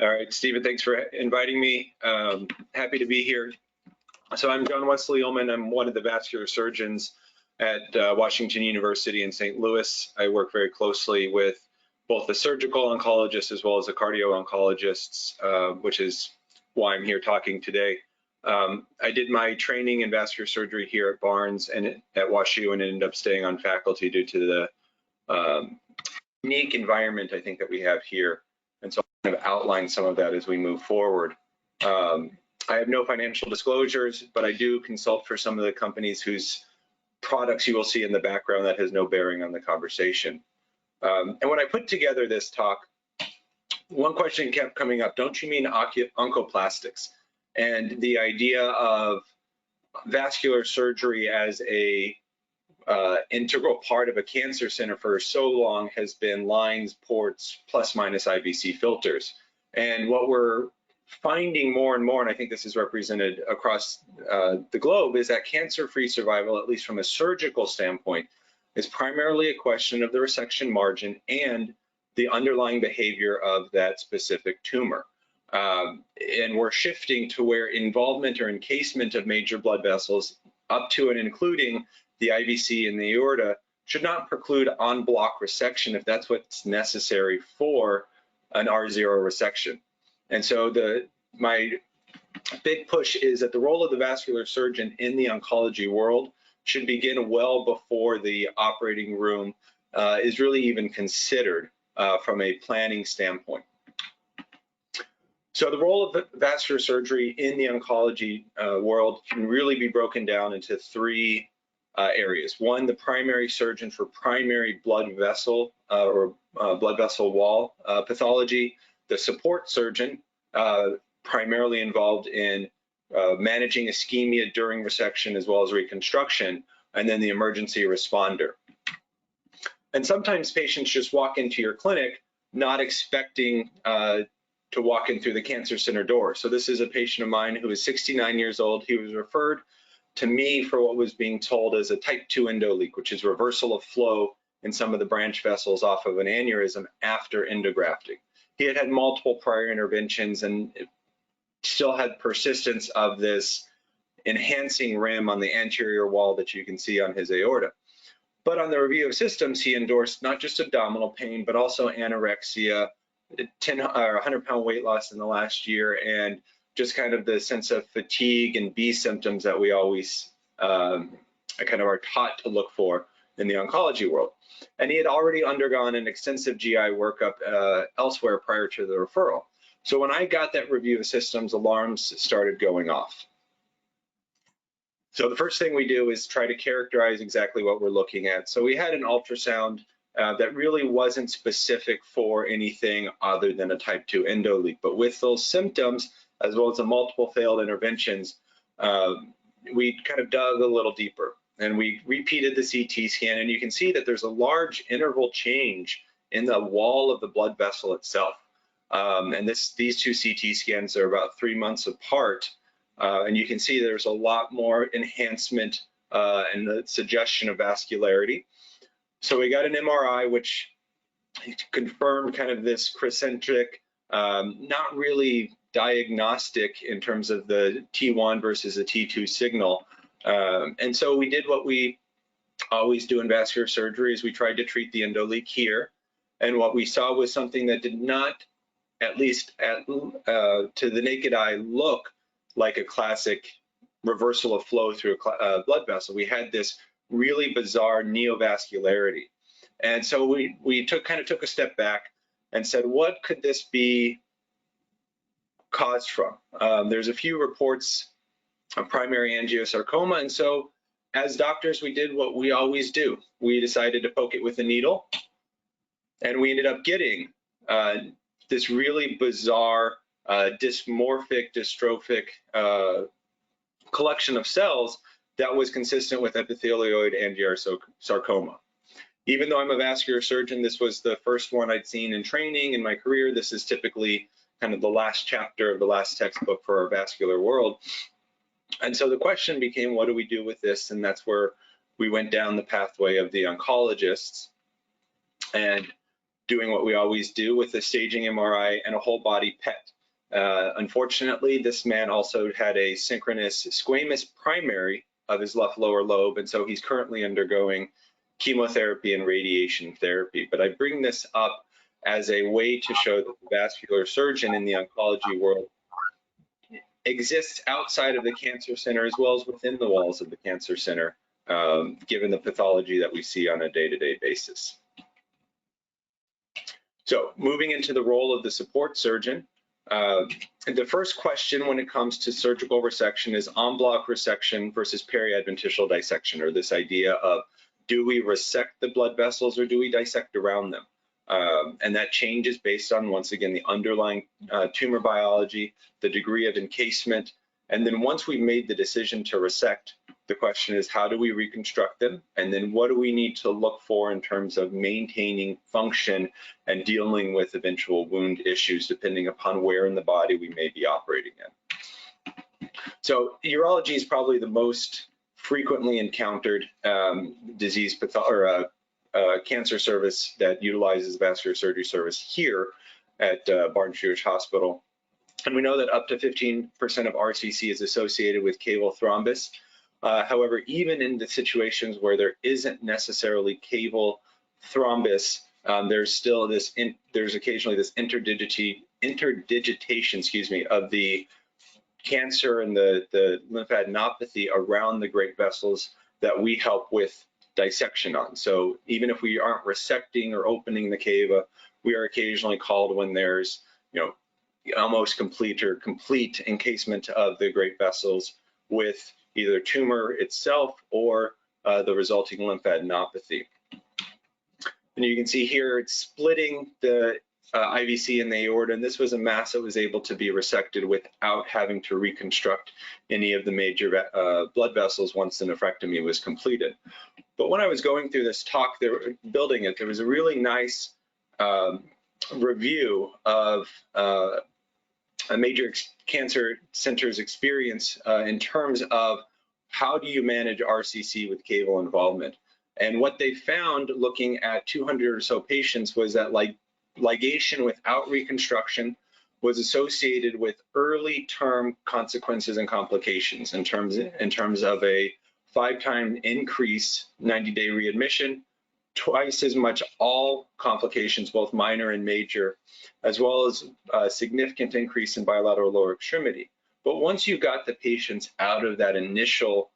All right, Stephen, thanks for inviting me. Happy to be here. So I'm John Wesleyman. I'm one of the vascular surgeons at Washington University in St. Louis. I work very closely with both the surgical oncologists as well as the cardio-oncologists, which is why I'm here talking today. I did my training in vascular surgery here at Barnes and at WashU and ended up staying on faculty due to the unique environment I think that we have here. And so I'm going to outline some of that as we move forward. I have no financial disclosures, but I do consult for some of the companies whose products you will see in the background that has no bearing on the conversation. And when I put together this talk, one question kept coming up, don't you mean oncoplastics? And the idea of vascular surgery as a integral part of a cancer center for so long has been lines, ports, plus minus IVC filters. And what we're finding more and more, and I think this is represented across the globe, is that cancer-free survival, at least from a surgical standpoint, is primarily a question of the resection margin and the underlying behavior of that specific tumor. And we're shifting to where involvement or encasement of major blood vessels up to and including the IVC and the aorta should not preclude en-bloc resection if that's what's necessary for an R0 resection. And so my big push is that the role of the vascular surgeon in the oncology world should begin well before the operating room is really even considered from a planning standpoint. So the role of vascular surgery in the oncology world can really be broken down into three areas. One, the primary surgeon for primary blood vessel or blood vessel wall pathology, the support surgeon primarily involved in managing ischemia during resection as well as reconstruction, and then the emergency responder. And sometimes patients just walk into your clinic not expecting to walk in through the cancer center door. So this is a patient of mine who is 69 years old. He was referred to me for what was being told as a type 2 endoleak, which is reversal of flow in some of the branch vessels off of an aneurysm after endografting. He had had multiple prior interventions and still had persistence of this enhancing rim on the anterior wall that you can see on his aorta. But on the review of systems, he endorsed not just abdominal pain, but also anorexia, 100-pound weight loss in the last year, and just kind of the sense of fatigue and B symptoms that we always kind of are taught to look for in the oncology world. And he had already undergone an extensive GI workup elsewhere prior to the referral. So when I got that review of systems, alarms started going off. So the first thing we do is try to characterize exactly what we're looking at. So we had an ultrasound that really wasn't specific for anything other than a type 2 endoleak, but with those symptoms, as well as the multiple failed interventions, we kind of dug a little deeper and we repeated the CT scan, and you can see that there's a large interval change in the wall of the blood vessel itself. And these two CT scans are about 3 months apart, and you can see there's a lot more enhancement and the suggestion of vascularity. So we got an MRI, which confirmed kind of this crescentic, not really diagnostic in terms of the T1 versus the T2 signal. And so we did what we always do in vascular surgery, is we tried to treat the endoleak here. And what we saw was something that did not, at least to the naked eye, look like a classic reversal of flow through a blood vessel. We had this really bizarre neovascularity. And so we kind of took a step back and said, what could this be caused from? There's a few reports of primary angiosarcoma, and so as doctors, we did what we always do. We decided to poke it with a needle, and we ended up getting this really bizarre dysmorphic, dystrophic collection of cells that was consistent with epithelioid angiosarcoma. Even though I'm a vascular surgeon, this was the first one I'd seen in training in my career. This is typically kind of the last chapter of the last textbook for our vascular world. And so the question became, what do we do with this? And that's where we went down the pathway of the oncologists and doing what we always do with a staging MRI and a whole body PET. Unfortunately, this man also had a synchronous squamous primary of his left lower lobe, and so he's currently undergoing chemotherapy and radiation therapy. But I bring this up as a way to show that the vascular surgeon in the oncology world exists outside of the cancer center as well as within the walls of the cancer center, given the pathology that we see on a day-to-day basis. So moving into the role of the support surgeon, the first question when it comes to surgical resection is en bloc resection versus periadventitial dissection, or this idea of, do we resect the blood vessels or do we dissect around them? And that changes based on, once again, the underlying tumor biology, the degree of encasement. And then once we've made the decision to resect, the question is, how do we reconstruct them? And then what do we need to look for in terms of maintaining function and dealing with eventual wound issues, depending upon where in the body we may be operating in? So urology is probably the most frequently encountered disease cancer service that utilizes vascular surgery service here at Barnes-Jewish Hospital. And we know that up to 15% of RCC is associated with caval thrombus. However, even in the situations where there isn't necessarily caval thrombus, there's still this, there's occasionally this interdigitation, of the cancer and the lymphadenopathy around the great vessels that we help with dissection on. So even if we aren't resecting or opening the cava, we are occasionally called when there's, almost complete or complete encasement of the great vessels with either tumor itself or the resulting lymphadenopathy. And you can see here it's splitting the IVC in the aorta, and this was a mass that was able to be resected without having to reconstruct any of the major blood vessels once the nephrectomy was completed. But when I was going through this talk, building it, there was a really nice review of a major cancer center's experience in terms of how do you manage RCC with caval involvement. And what they found looking at 200 or so patients was that ligation without reconstruction was associated with early term consequences and complications in terms of a 5-time increase, 90-day readmission, twice as much all complications, both minor and major, as well as a significant increase in bilateral lower extremity. But once you got the patients out of that initial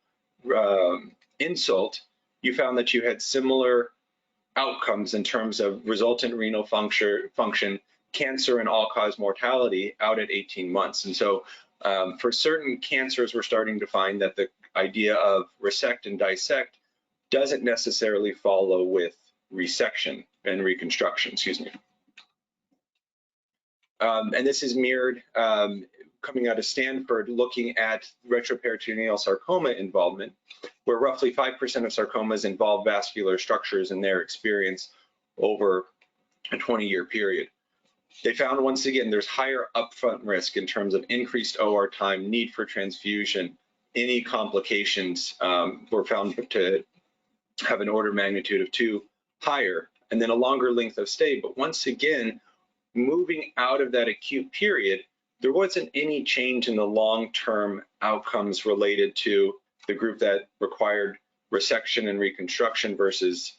insult, you found that you had similar outcomes in terms of resultant renal function, cancer, and all-cause mortality out at 18 months. And so for certain cancers, we're starting to find that the idea of resect and dissect doesn't necessarily follow with resection and reconstruction, excuse me. And this is mirrored coming out of Stanford, looking at retroperitoneal sarcoma involvement, where roughly 5% of sarcomas involve vascular structures in their experience over a 20-year period. They found, once again, there's higher upfront risk in terms of increased OR time, need for transfusion. Any complications were found to have an order of magnitude of 2 higher, and then a longer length of stay. But once again, moving out of that acute period, there wasn't any change in the long-term outcomes related to the group that required resection and reconstruction versus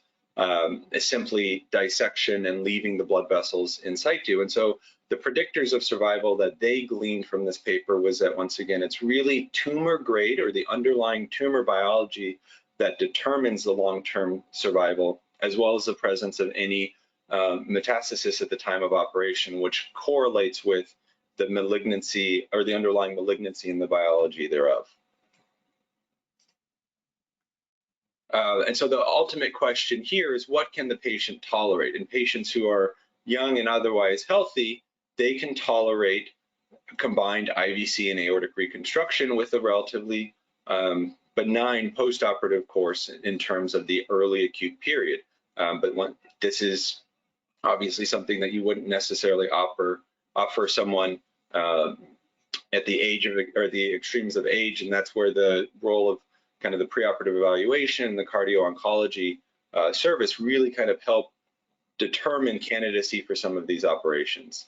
simply dissection and leaving the blood vessels in situ. And so the predictors of survival that they gleaned from this paper was that, once again, it's really tumor grade or the underlying tumor biology that determines the long-term survival, as well as the presence of any metastasis at the time of operation, which correlates with the malignancy or the underlying malignancy in the biology thereof. And so the ultimate question here is, what can the patient tolerate? In patients who are young and otherwise healthy, they can tolerate combined IVC and aortic reconstruction with a relatively benign postoperative course in terms of the early acute period. This is obviously something that you wouldn't necessarily offer someone at the age of, or the extremes of age, and that's where the role of kind of the preoperative evaluation and the cardio-oncology service really kind of help determine candidacy for some of these operations.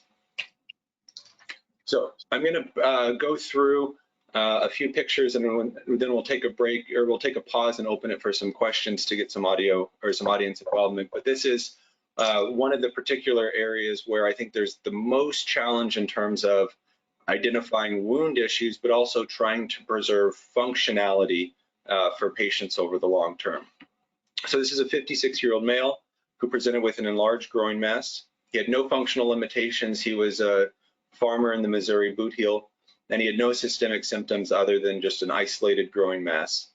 So I'm going to go through a few pictures, and then we'll take a break, or we'll take a pause and open it for some questions to get some audio or some audience involvement. But this is one of the particular areas where I think there's the most challenge in terms of identifying wound issues, but also trying to preserve functionality for patients over the long term. So this is a 56-year-old male who presented with an enlarged groin mass. He had no functional limitations. He was a farmer in the Missouri boot heel, and he had no systemic symptoms other than just an isolated groin mass.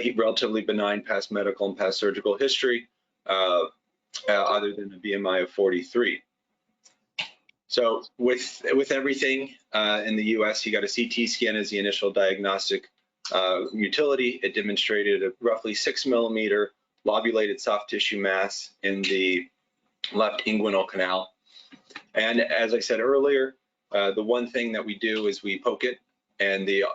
He relatively benign past medical and past surgical history, other than a BMI of 43. So with everything in the US, he got a CT scan as the initial diagnostic utility. It demonstrated a roughly 6 mm lobulated soft tissue mass in the left inguinal canal. And as I said earlier, the one thing that we do is we poke it, and the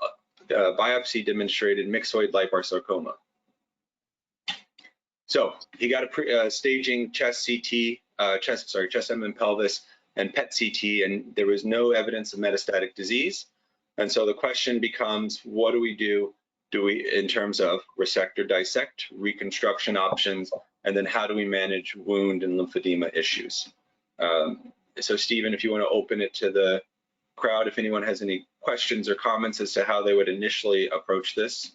biopsy demonstrated myxoid liposarcoma. So he got a staging chest CT, chest M and pelvis, and PET CT, and there was no evidence of metastatic disease. And so the question becomes, what do we do? Do we, in terms of resect or dissect, reconstruction options, and then how do we manage wound and lymphedema issues? So Stephen, if you want to open it to the crowd, if anyone has any questions or comments as to how they would initially approach this.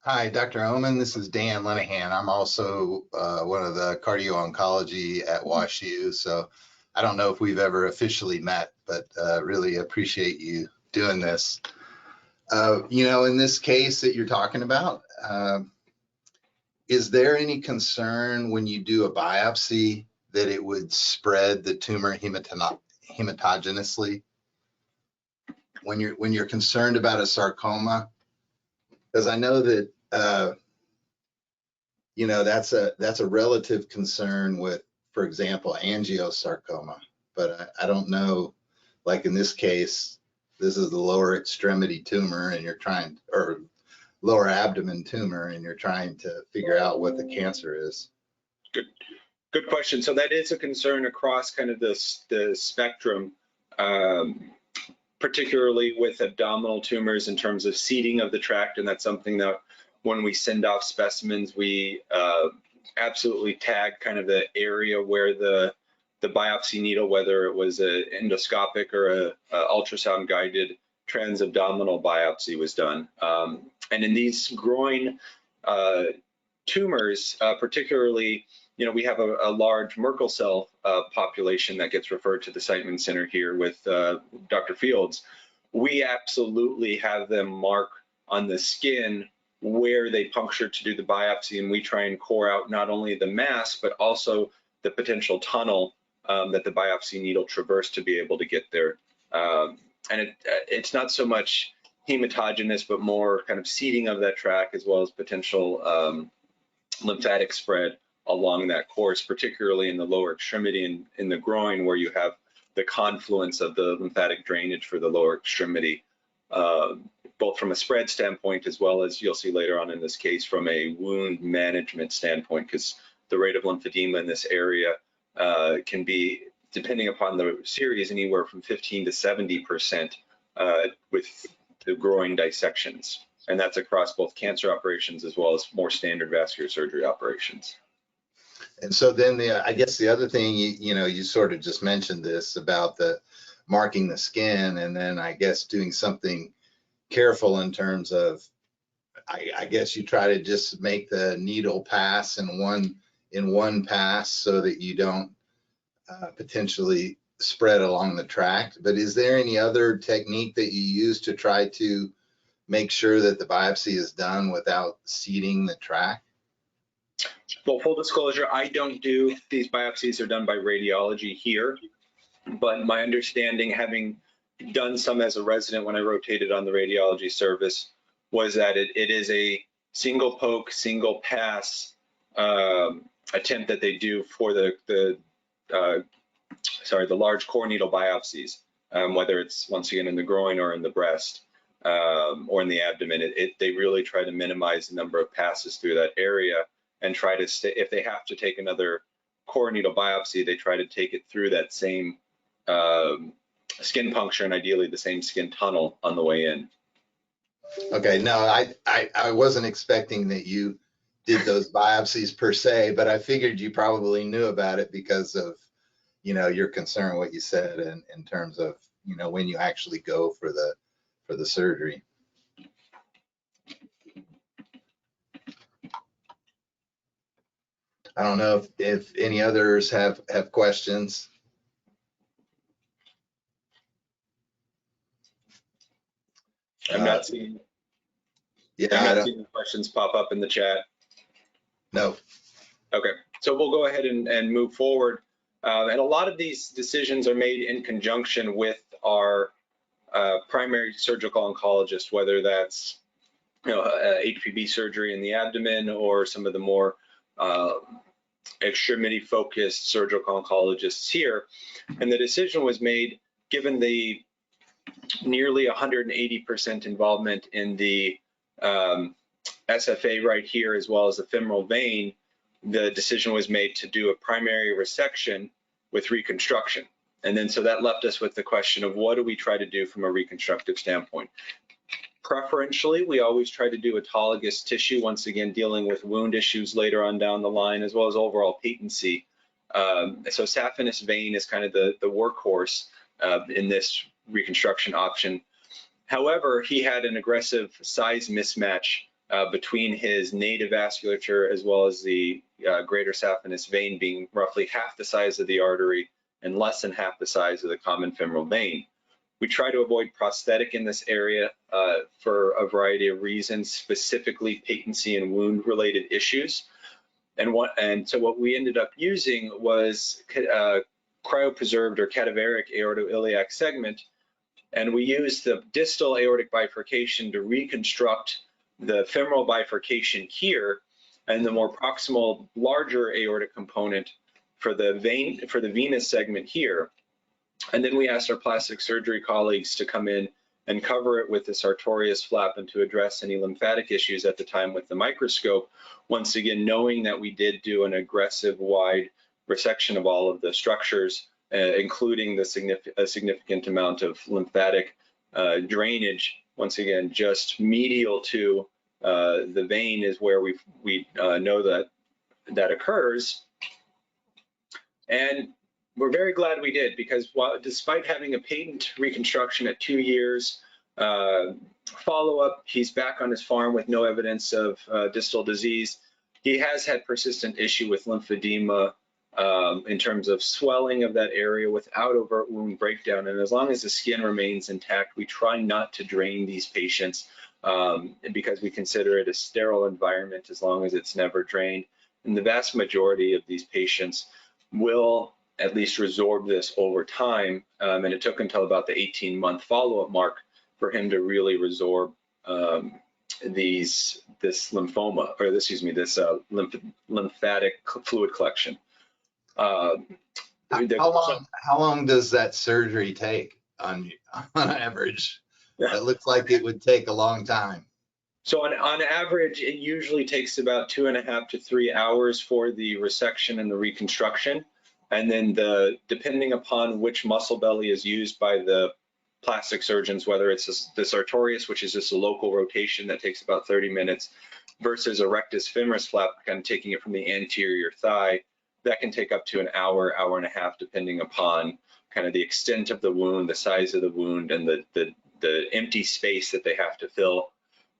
Hi, Dr. Ohman. This is Dan Linehan. I'm also one of the Cardio-Oncology at WashU. So I don't know if we've ever officially met, but really appreciate you doing this. You know, in this case that you're talking about, is there any concern when you do a biopsy that it would spread the tumor hematogenously? When you're concerned about a sarcoma, because I know that you know, that's a relative concern with, for example, angiosarcoma. But I don't know, like in this case, this is the lower extremity tumor, and you're trying, or lower abdomen tumor, and you're trying to figure out what the cancer is. Good question. So that is a concern across kind of the spectrum, particularly with abdominal tumors in terms of seeding of the tract, and that's something that when we send off specimens, we absolutely tag kind of the area where the biopsy needle, whether it was an endoscopic or a ultrasound guided transabdominal biopsy, was done. And in these groin tumors, particularly, you know, we have a large Merkel cell population that gets referred to the Siteman Center here with Dr. Fields. We absolutely have them mark on the skin where they punctured to do the biopsy, and we try and core out not only the mass, but also the potential tunnel that the biopsy needle traversed to be able to get there. And it's not so much hematogenous, but more kind of seeding of that tract, as well as potential lymphatic spread along that course, particularly in the lower extremity and in the groin, where you have the confluence of the lymphatic drainage for the lower extremity, both from a spread standpoint, as well as you'll see later on in this case from a wound management standpoint, because the rate of lymphedema in this area can be, depending upon the series, anywhere from 15 to 70% with the groin dissections. And that's across both cancer operations as well as more standard vascular surgery operations. And so then I guess the other thing, you know, you sort of just mentioned this about the marking the skin, and then I guess doing something careful in terms of, I guess you try to just make the needle pass in one pass so that you don't potentially spread along the tract. But is there any other technique that you use to try to make sure that the biopsy is done without seeding the tract? Well, full disclosure, I don't do these biopsies. Are done by radiology here, but my understanding, having done some as a resident when I rotated on the radiology service, was that it is a single poke, single pass attempt that they do for the large core needle biopsies, whether it's once again in the groin or in the breast or in the abdomen. They really try to minimize the number of passes through that area. and try to stay, if they have to take another core needle biopsy, they try to take it through that same skin puncture and ideally the same skin tunnel on the way in. Okay, no, I wasn't expecting that you did those biopsies per se, but I figured you probably knew about it because of, you know, your concern, what you said, and in terms of, you know, when you actually go for the surgery. I don't know if any others have questions. I'm not seeing. Yeah, I'm not seeing questions pop up in the chat. No. Okay, so we'll go ahead and move forward. And a lot of these decisions are made in conjunction with our primary surgical oncologist, whether that's HPB surgery in the abdomen or some of the more extremity-focused surgical oncologists here. And the decision was made given the nearly 180% involvement in the SFA right here, as well as the femoral vein. The decision was made to do a primary resection with reconstruction. And then so that left us with the question of what do we try to do from a reconstructive standpoint? Preferentially, we always try to do autologous tissue, once again dealing with wound issues later on down the line, as well as overall patency. So saphenous vein is kind of the workhorse in this reconstruction option. However, he had an aggressive size mismatch between his native vasculature as well as the greater saphenous vein being roughly half the size of the artery and less than half the size of the common femoral vein. We try to avoid prosthetic in this area for a variety of reasons, specifically patency and wound-related issues. And so what we ended up using was cryopreserved or cadaveric aortoiliac segment, and we used the distal aortic bifurcation to reconstruct the femoral bifurcation here, and the more proximal, larger aortic component for the venous segment here. And then we asked our plastic surgery colleagues to come in and cover it with the sartorius flap and to address any lymphatic issues at the time with the microscope. Once again, knowing that we did do an aggressive wide resection of all of the structures, including the significant amount of lymphatic drainage. Once again, just medial to the vein is where we know that occurs. And we're very glad we did, because despite having a patent reconstruction at 2 years follow-up, he's back on his farm with no evidence of distal disease. He has had persistent issue with lymphedema in terms of swelling of that area without overt wound breakdown. And as long as the skin remains intact, we try not to drain these patients because we consider it a sterile environment as long as it's never drained. And the vast majority of these patients will at least resorb this over time. And it took until about the 18-month follow-up mark for him to really resorb this lymphoma, or this lymphatic fluid collection. How long does that surgery take on average? It looks like it would take a long time. So on average, it usually takes about 2.5 to 3 hours for the resection and the reconstruction. And then depending upon which muscle belly is used by the plastic surgeons, whether it's the sartorius, which is just a local rotation that takes about 30 minutes, versus a rectus femoris flap, kind of taking it from the anterior thigh, that can take up to an hour, hour and a half, depending upon kind of the extent of the wound, the size of the wound, and the empty space that they have to fill.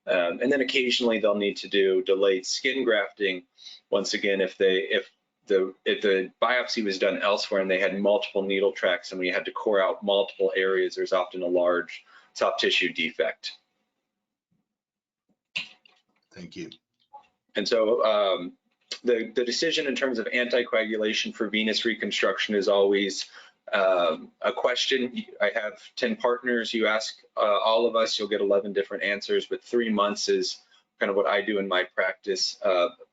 And then occasionally they'll need to do delayed skin grafting. Once again, if the biopsy was done elsewhere and they had multiple needle tracks and we had to core out multiple areas, there's often a large soft tissue defect. Thank you. And so the decision in terms of anticoagulation for venous reconstruction is always a question. I have 10 partners. You ask all of us, you'll get 11 different answers, but 3 months is kind of what I do in my practice,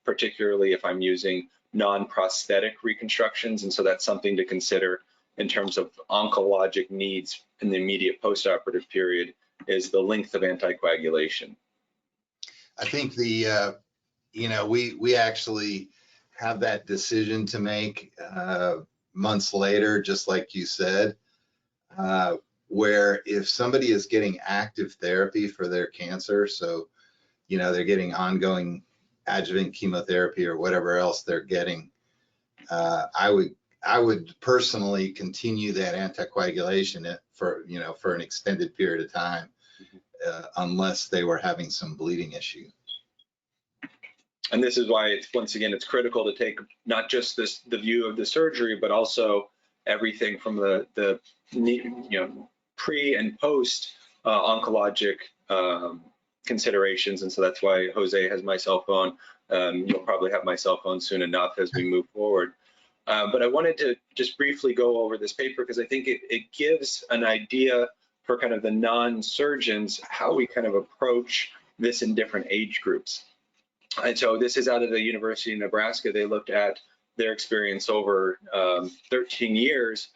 particularly if I'm using non-prosthetic reconstructions. And so that's something to consider in terms of oncologic needs in the immediate postoperative period, is the length of anticoagulation. I think the we actually have that decision to make months later, just like you said, where if somebody is getting active therapy for their cancer, so they're getting ongoing adjuvant chemotherapy or whatever else they're getting, I would personally continue that anticoagulation for an extended period of time, unless they were having some bleeding issue. And this is why once again it's critical to take not just the view of the surgery, but also everything from the pre and post oncologic considerations. And so that's why Jose has my cell phone. You'll probably have my cell phone soon enough as we move forward. But I wanted to just briefly go over this paper because I think it gives an idea for kind of the non-surgeons how we kind of approach this in different age groups. And so this is out of the University of Nebraska. They looked at their experience over 13 years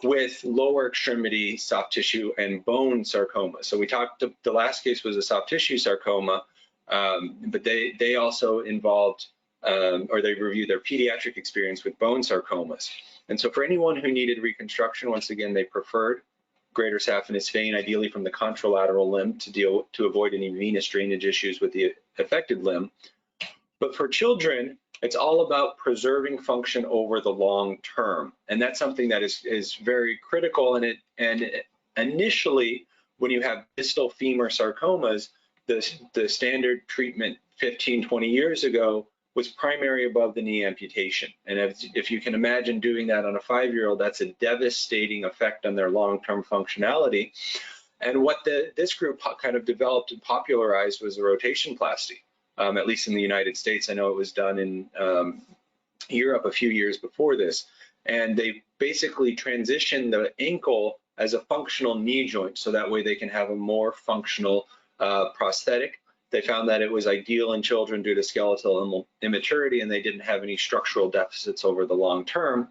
with lower extremity soft tissue and bone sarcoma. So we talked, the last case was a soft tissue sarcoma, but they also involved, or they reviewed their pediatric experience with bone sarcomas. And so for anyone who needed reconstruction, once again, they preferred greater saphenous vein, ideally from the contralateral limb to avoid any venous drainage issues with the affected limb. But for children, it's all about preserving function over the long term. And that's something that is very critical. And initially, when you have distal femur sarcomas, the standard treatment 15, 20 years ago was primary above the knee amputation. And if you can imagine doing that on a 5-year-old, that's a devastating effect on their long-term functionality. And what this group kind of developed and popularized was the rotation plasty, at least in the United States. I know it was done in Europe a few years before this. And they basically transitioned the ankle as a functional knee joint, so that way they can have a more functional prosthetic. They found that it was ideal in children due to skeletal immaturity, and they didn't have any structural deficits over the long term.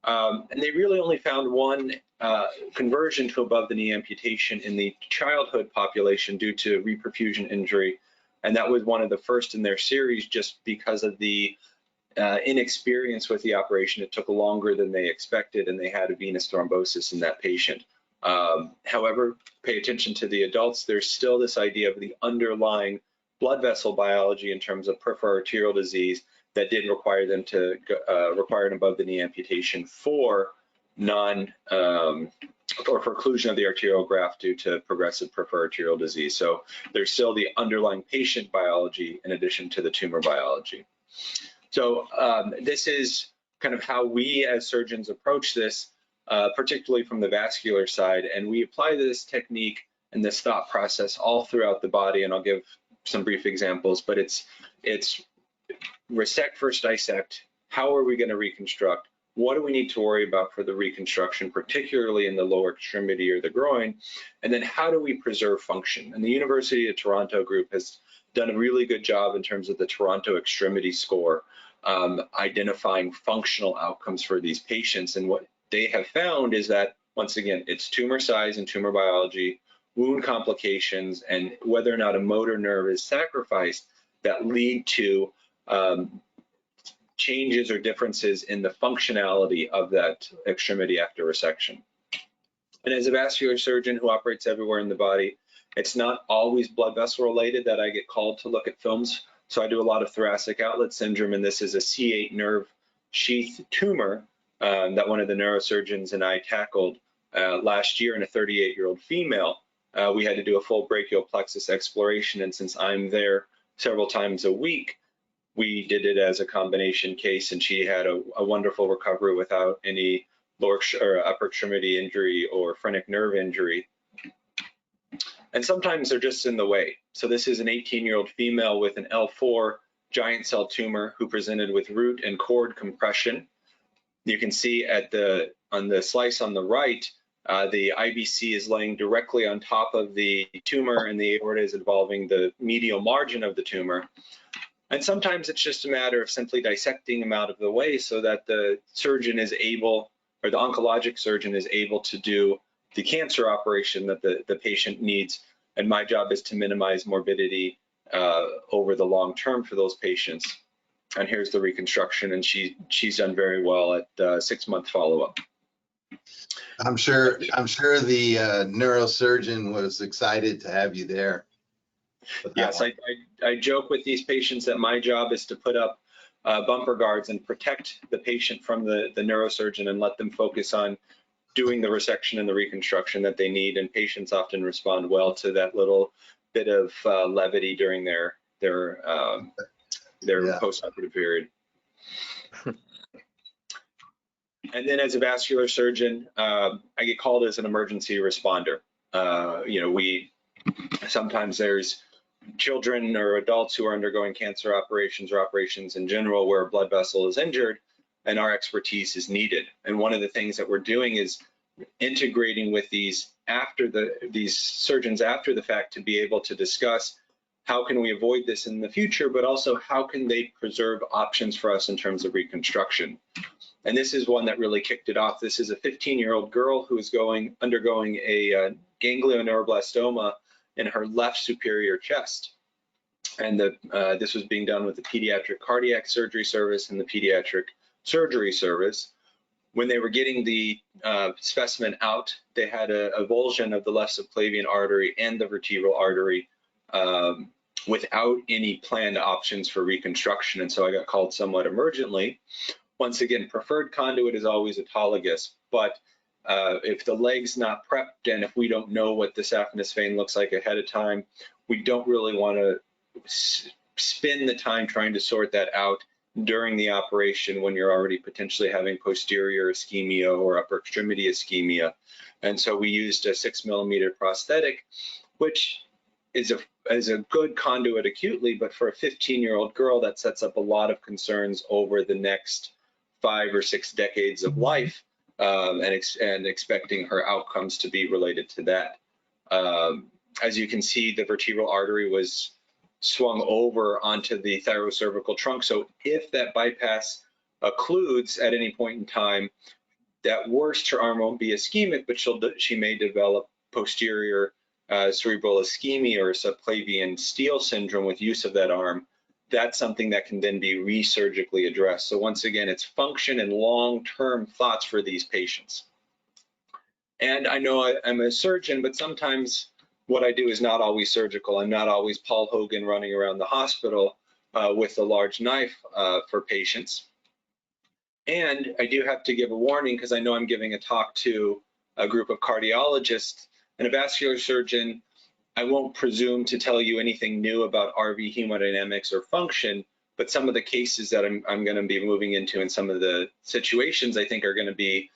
And they really only found one conversion to above the knee amputation in the childhood population due to reperfusion injury. And that was one of the first in their series just because of the inexperience with the operation. It took longer than they expected, and they had a venous thrombosis in that patient. However, pay attention to the adults. There's still this idea of the underlying blood vessel biology in terms of peripheral arterial disease that did require them to require an above the knee amputation for occlusion of the arterial graft due to progressive peripheral arterial disease. So there's still the underlying patient biology in addition to the tumor biology. So this is kind of how we as surgeons approach this, particularly from the vascular side. And we apply this technique and this thought process all throughout the body. And I'll give some brief examples, but it's resect first dissect. How are we going to reconstruct? What do we need to worry about for the reconstruction, particularly in the lower extremity or the groin? And then how do we preserve function? And the University of Toronto group has done a really good job in terms of the Toronto Extremity Score, identifying functional outcomes for these patients. And what they have found is that, once again, it's tumor size and tumor biology, wound complications, and whether or not a motor nerve is sacrificed that lead to changes or differences in the functionality of that extremity after resection. And as a vascular surgeon who operates everywhere in the body, it's not always blood vessel related that I get called to look at films. So I do a lot of thoracic outlet syndrome, and this is a C8 nerve sheath tumor that one of the neurosurgeons and I tackled last year in a 38-year-old female. We had to do a full brachial plexus exploration, and since I'm there several times a week, we did it as a combination case, and she had a wonderful recovery without any lower or upper extremity injury or phrenic nerve injury. And sometimes they're just in the way. So this is an 18-year-old female with an L4 giant cell tumor who presented with root and cord compression. You can see on the slice on the right, the IBC is laying directly on top of the tumor, and the aorta is involving the medial margin of the tumor. And sometimes it's just a matter of simply dissecting them out of the way so that the surgeon is able, or the oncologic surgeon is able to do the cancer operation that the patient needs. And my job is to minimize morbidity over the long term for those patients. And here's the reconstruction, and she's done very well at 6-month follow-up. I'm sure the neurosurgeon was excited to have you there. Yes, I joke with these patients that my job is to put up bumper guards and protect the patient from the neurosurgeon and let them focus on doing the resection and the reconstruction that they need. And patients often respond well to that little bit of levity during their post-operative period. And then as a vascular surgeon, I get called as an emergency responder. Sometimes there's children or adults who are undergoing cancer operations or operations in general where a blood vessel is injured, and our expertise is needed. And one of the things that we're doing is integrating with these surgeons after the fact to be able to discuss how can we avoid this in the future, but also how can they preserve options for us in terms of reconstruction. And this is one that really kicked it off. This is a 15-year-old girl who is undergoing a ganglioneuroblastoma in her left superior chest. And this was being done with the pediatric cardiac surgery service and the pediatric surgery service. When they were getting the specimen out, they had a avulsion of the left subclavian artery and the vertebral artery without any planned options for reconstruction. And so I got called somewhat emergently. Once again, preferred conduit is always autologous, but if the leg's not prepped and if we don't know what the saphenous vein looks like ahead of time, we don't really want to spend the time trying to sort that out during the operation when you're already potentially having posterior ischemia or upper extremity ischemia. And so we used a 6mm prosthetic, which is a good conduit acutely, but for a 15-year-old girl, that sets up a lot of concerns over the next 5 or 6 decades of life, and expecting her outcomes to be related to that. As you can see, the vertebral artery was swung over onto the thyrocervical trunk. So if that bypass occludes at any point in time, at worst, her arm won't be ischemic, but she may develop posterior cerebral ischemia or subclavian steal syndrome with use of that arm. That's something that can then be resurgically addressed. So once again, it's function and long-term thoughts for these patients. And I know I'm a surgeon, but sometimes what I do is not always surgical. I'm not always Paul Hogan running around the hospital with a large knife for patients. And I do have to give a warning because I know I'm giving a talk to a group of cardiologists and a vascular surgeon. I won't presume to tell you anything new about RV hemodynamics or function, but some of the cases that I'm going to be moving into and some of the situations I think are going to be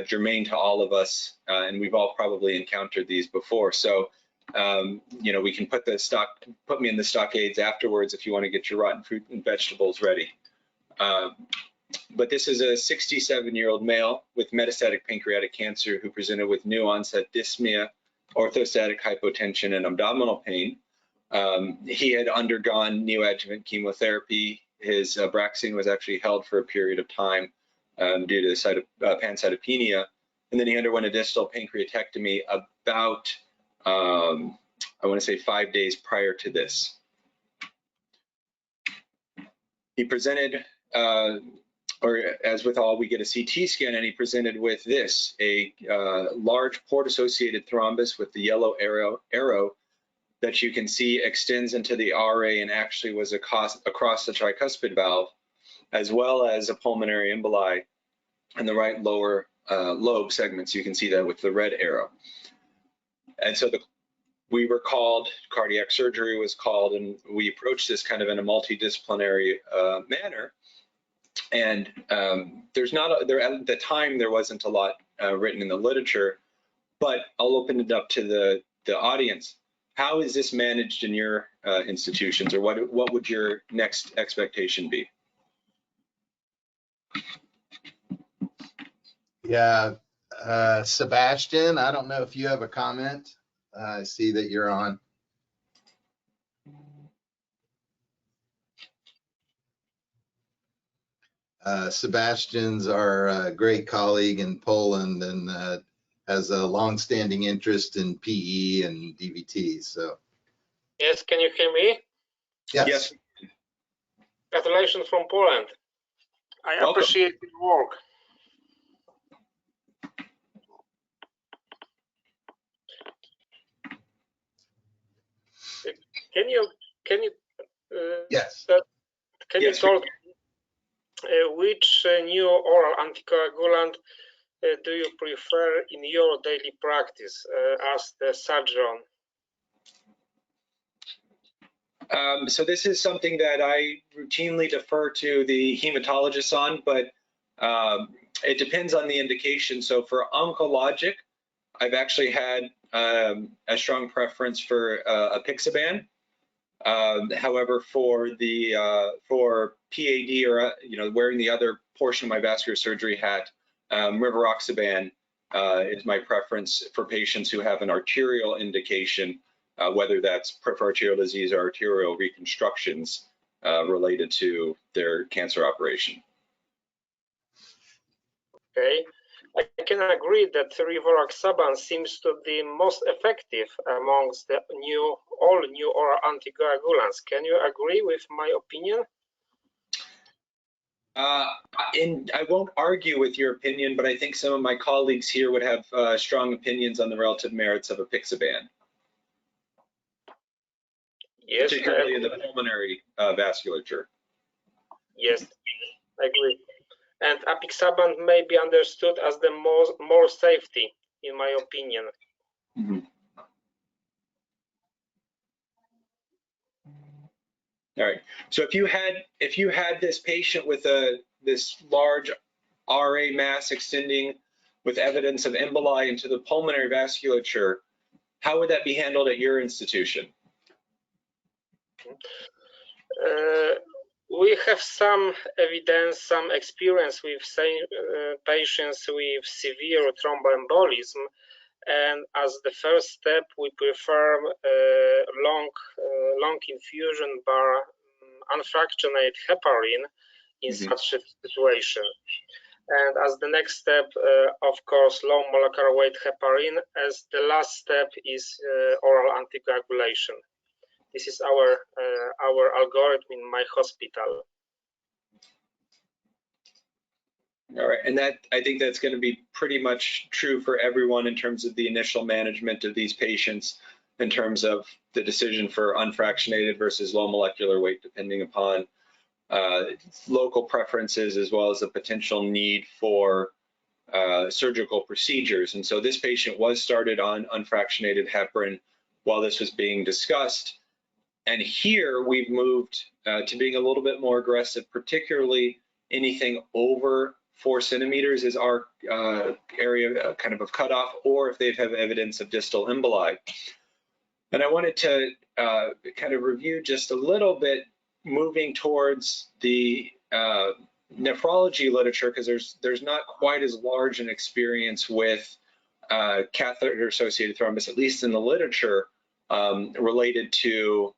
germane to all of us, and we've all probably encountered these before. So, we can put me in the stockades afterwards if you want to get your rotten fruit and vegetables ready. But this is a 67-year-old male with metastatic pancreatic cancer who presented with new onset dyspnea, orthostatic hypotension, and abdominal pain. He had undergone neoadjuvant chemotherapy. His Abraxane was actually held for a period of time due to pancytopenia. And then he underwent a distal pancreatectomy about, I want to say 5 days prior to this. He presented, or as with all, we get a CT scan, and he presented with this, a large port-associated thrombus with the yellow arrow that you can see extends into the RA and actually was across the tricuspid valve, as well as a pulmonary emboli in the right lower lobe segments. You can see that with the red arrow. And so we were called, cardiac surgery was called, and we approached this kind of in a multidisciplinary manner. And at the time, there wasn't a lot written in the literature, but I'll open it up to the audience. How is this managed in your institutions, or what would your next expectation be? Yeah, Sebastian, I don't know if you have a comment. I see that you're on. Sebastian's our great colleague in Poland and has a long-standing interest in PE and DVT. So yes, can you hear me? Yes. Congratulations from Poland. I appreciate your work. Can you yes. Can you tell which new oral anticoagulant do you prefer in your daily practice as the surgeon? So this is something that I routinely defer to the hematologist on, but it depends on the indication. So for oncologic, I've actually had a strong preference for apixaban. However, for PAD or wearing the other portion of my vascular surgery hat, rivaroxaban is my preference for patients who have an arterial indication, whether that's peripheral arterial disease or arterial reconstructions related to their cancer operation. Okay, I can agree that rivaroxaban seems to be most effective amongst the all new oral anticoagulants. Can you agree with my opinion? And I won't argue with your opinion, but I think some of my colleagues here would have strong opinions on the relative merits of apixaban. Yes, particularly in the pulmonary vasculature. Yes, I agree. And apixaban may be understood as the more safety, in my opinion. Mm-hmm. All right. So if you had this patient with this large RA mass extending with evidence of emboli into the pulmonary vasculature, how would that be handled at your institution? We have some evidence, some experience with patients with severe thromboembolism, and as the first step, we prefer long infusion bar unfractionated heparin in such a situation. And as the next step, of course, low molecular weight heparin. As the last step is oral anticoagulation. This is our algorithm in my hospital. All right, and I think that's going to be pretty much true for everyone in terms of the initial management of these patients, in terms of the decision for unfractionated versus low molecular weight, depending upon local preferences as well as the potential need for surgical procedures. And so this patient was started on unfractionated heparin while this was being discussed. And here we've moved to being a little bit more aggressive, particularly anything over 4 centimeters is our area kind of cutoff, or if they have evidence of distal emboli. And I wanted to kind of review just a little bit, moving towards the nephrology literature, because there's not quite as large an experience with catheter-associated thrombus, at least in the literature, related to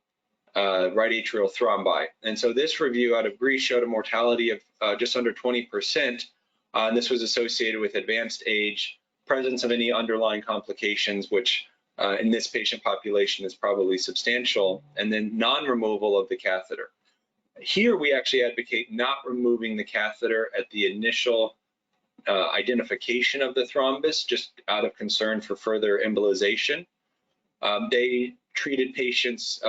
right atrial thrombi. And so this review out of Greece showed a mortality of just under 20%. And this was associated with advanced age, presence of any underlying complications, which in this patient population is probably substantial, and then non-removal of the catheter. Here we actually advocate not removing the catheter at the initial identification of the thrombus, just out of concern for further embolization. They treated patients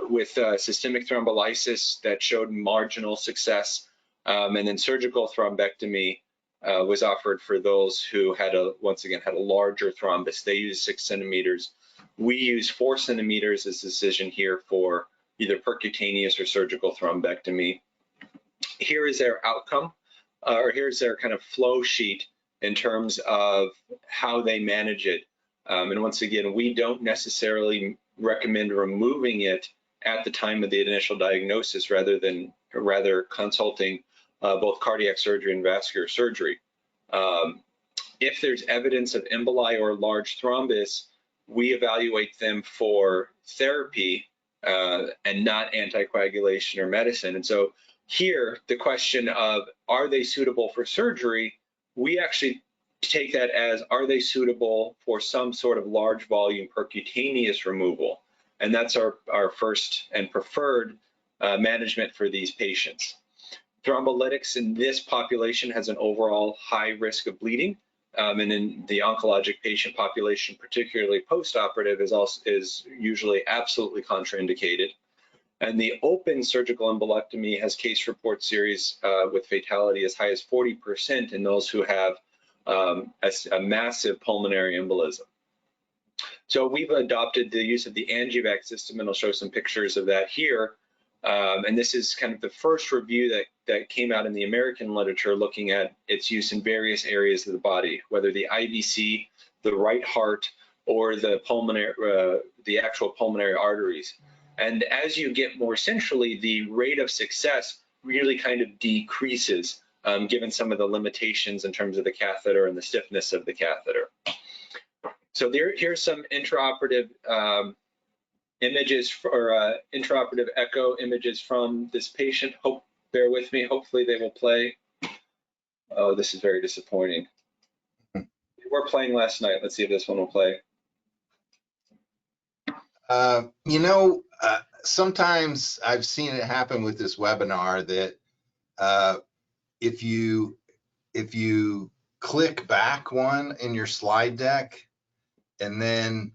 with systemic thrombolysis that showed marginal success, and then surgical thrombectomy was offered for those who had once again had a larger thrombus. They used 6 centimeters. We use 4 centimeters as decision here for either percutaneous or surgical thrombectomy. Here is their outcome, or here's their kind of flow sheet in terms of how they manage it. And once again, we don't necessarily recommend removing it at the time of the initial diagnosis, rather consulting both cardiac surgery and vascular surgery. If there's evidence of emboli or large thrombus, we evaluate them for therapy and not anticoagulation or medicine. And so here, the question of are they suitable for surgery, we actually take that as, are they suitable for some sort of large volume percutaneous removal? And that's our first and preferred management for these patients. Thrombolytics in this population has an overall high risk of bleeding. And in the oncologic patient population, particularly post-operative, is usually absolutely contraindicated. And the open surgical embolectomy has case report series with fatality as high as 40% in those who have a massive pulmonary embolism. So we've adopted the use of the Angiovac system, and I'll show some pictures of that here. And this is kind of the first review that came out in the American literature looking at its use in various areas of the body, whether the IVC, the right heart, or the pulmonary, the actual pulmonary arteries. And as you get more centrally, the rate of success really kind of decreases, given some of the limitations in terms of the catheter and the stiffness of the catheter. So here's some intraoperative images or intraoperative echo images from this patient. Bear with me, hopefully they will play. Oh, this is very disappointing. They were playing last night. Let's see if this one will play. You know, sometimes I've seen it happen with this webinar that if you click back one in your slide deck and then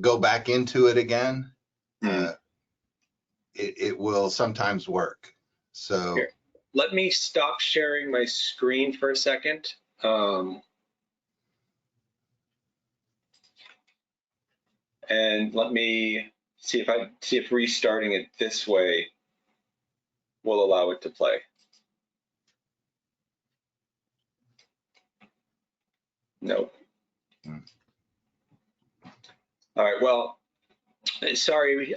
go back into it again, it will sometimes work. So here, let me stop sharing my screen for a second. And let me see if restarting it this way will allow it to play. Nope. All right, well, sorry.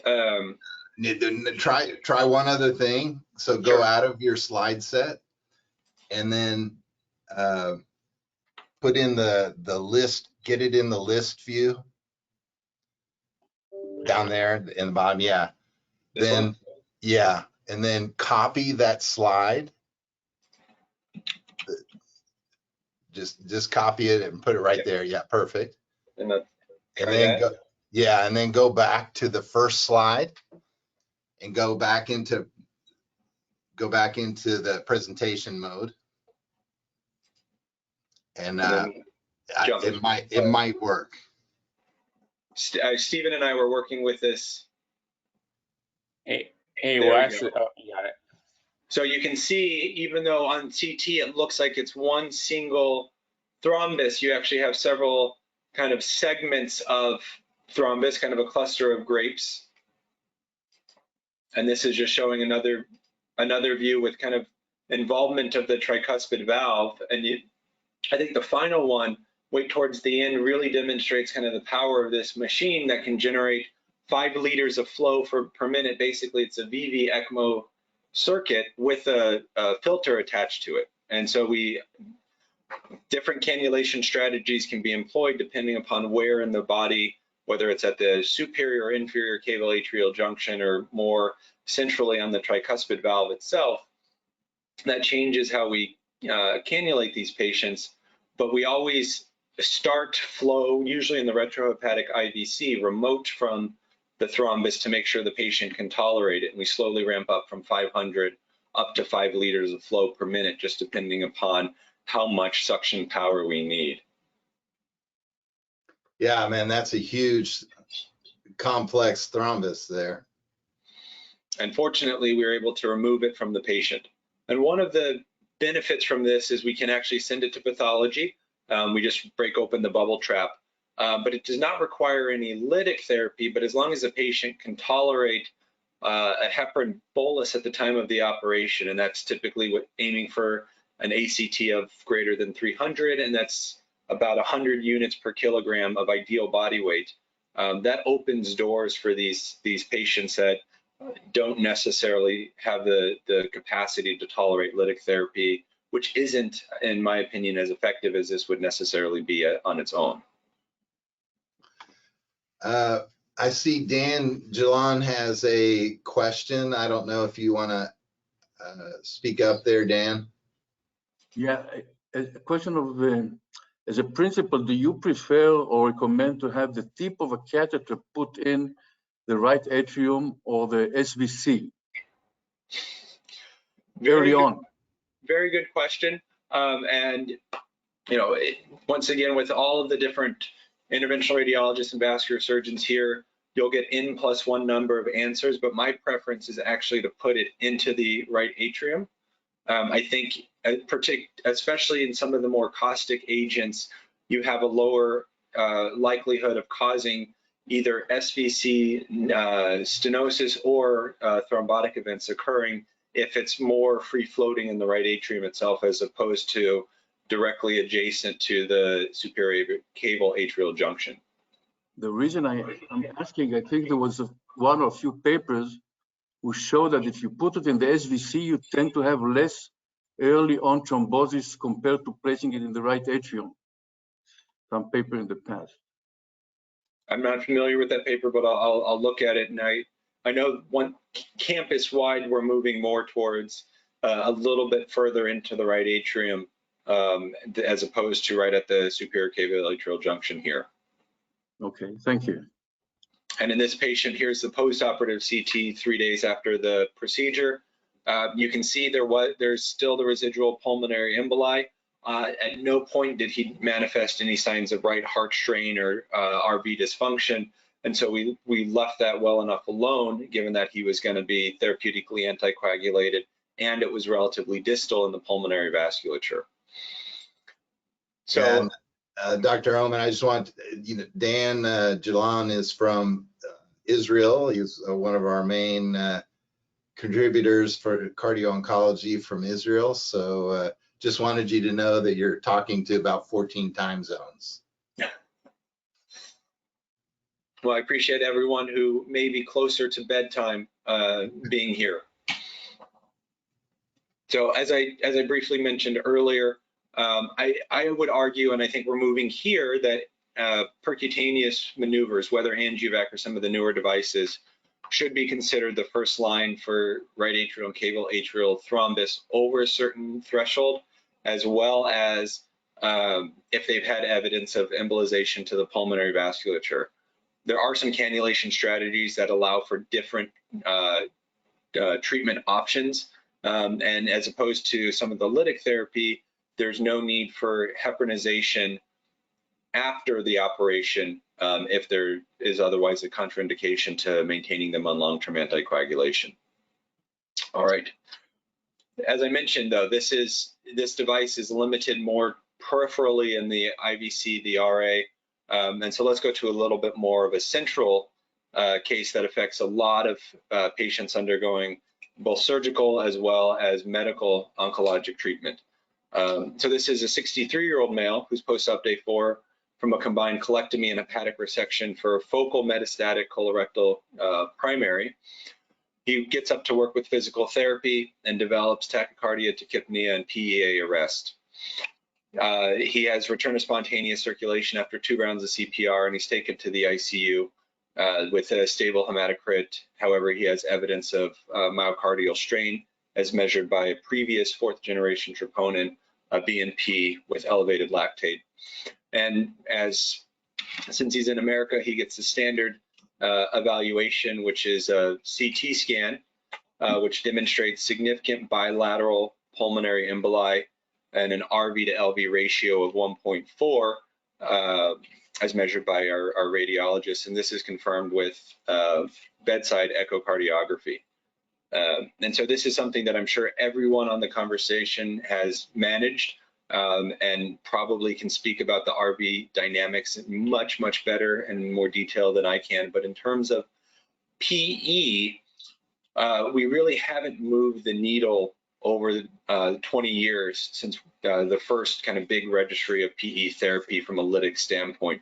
Try one other thing. So go out of your slide set and then put in the list, get it in the list view down there in the bottom. Yeah. This then one? Yeah, and then copy that slide. Just copy it and put it right there. Yeah, perfect. And then go back to the first slide and go back into the presentation mode. And it might work. Stephen and I were working with this. Hey, Wes. Oh, got it. So you can see, even though on CT it looks like it's one single thrombus, you actually have several kind of segments of thrombus, kind of a cluster of grapes. And this is just showing another view with kind of involvement of the tricuspid valve. And I think the final one, way towards the end, really demonstrates kind of the power of this machine that can generate 5 liters of flow per minute. Basically, it's a VV ECMO circuit with a filter attached to it. And so different cannulation strategies can be employed depending upon where in the body, whether it's at the superior or inferior cavoatrial junction or more centrally on the tricuspid valve itself. That changes how we cannulate these patients, but we always start flow, usually in the retrohepatic IVC, remote from the thrombus to make sure the patient can tolerate it. And we slowly ramp up from 500 up to 5 liters of flow per minute, just depending upon how much suction power we need. Yeah, man, that's a huge, complex thrombus there. Unfortunately, we were able to remove it from the patient. And one of the benefits from this is we can actually send it to pathology. We just break open the bubble trap. But it does not require any lytic therapy, but as long as the patient can tolerate a heparin bolus at the time of the operation, and that's typically aiming for an ACT of greater than 300, and that's about 100 units per kilogram of ideal body weight. That opens doors for these patients that don't necessarily have the capacity to tolerate lytic therapy, which isn't, in my opinion, as effective as this would necessarily be on its own. I see Dan Jalon has a question. I don't know if you want to speak up there, Dan. Yeah, a question of As a principle, do you prefer or recommend to have the tip of a catheter put in the right atrium or the SVC early on? Very good question. And you know, once again, with all of the different interventional radiologists and vascular surgeons here, you'll get N+1 number of answers, but my preference is actually to put it into the right atrium. I think, especially in some of the more caustic agents, you have a lower likelihood of causing either SVC stenosis or thrombotic events occurring if it's more free floating in the right atrium itself, as opposed to directly adjacent to the superior cable atrial junction. The reason I'm asking, I think there was one or a few papers who show that if you put it in the SVC, you tend to have less early on thrombosis compared to placing it in the right atrium. Some paper in the past. I'm not familiar with that paper, but I'll look at it. And I know one campus-wide, we're moving more towards a little bit further into the right atrium, as opposed to right at the superior cable atrial junction here. Okay, thank you. And in this patient, here's the post-operative CT 3 days after the procedure. You can see there's still the residual pulmonary emboli. At no point did he manifest any signs of right heart strain or RV dysfunction. And so we left that well enough alone, given that he was going to be therapeutically anticoagulated and it was relatively distal in the pulmonary vasculature. So, Dr. Ohman, I just want, Dan Jalan is from Israel. He's one of our main contributors for Cardio-Oncology from Israel. So just wanted you to know that you're talking to about 14 time zones. Well, I appreciate everyone who may be closer to bedtime being here. So as I briefly mentioned earlier, I would argue, and I think we're moving here, that percutaneous maneuvers, whether angiovac or some of the newer devices, should be considered the first line for right atrial and cable atrial thrombus over a certain threshold, as well as if they've had evidence of embolization to the pulmonary vasculature. There are some cannulation strategies that allow for different treatment options, and as opposed to some of the lytic therapy, there's no need for heparinization after the operation if there is otherwise a contraindication to maintaining them on long-term anticoagulation. All right. As I mentioned, though, this device is limited more peripherally in the IVC, the RA, and so let's go to a little bit more of a central case that affects a lot of patients undergoing both surgical as well as medical oncologic treatment. So this is a 63-year-old male who's post-op day 4 from a combined colectomy and hepatic resection for focal metastatic colorectal primary. He gets up to work with physical therapy and develops tachycardia, tachypnea, and PEA arrest. He has return of spontaneous circulation after 2 rounds of CPR, and he's taken to the ICU with a stable hematocrit. However, he has evidence of myocardial strain as measured by a previous 4th-generation troponin, BNP, with elevated lactate. And since he's in America, he gets the standard evaluation, which is a CT scan, which demonstrates significant bilateral pulmonary emboli and an RV to LV ratio of 1.4 as measured by our radiologist. And this is confirmed with bedside echocardiography. And so this is something that I'm sure everyone on the conversation has managed and probably can speak about the RV dynamics much, much better and more detail than I can. But in terms of PE, we really haven't moved the needle over 20 years since the first kind of big registry of PE therapy from a lytic standpoint.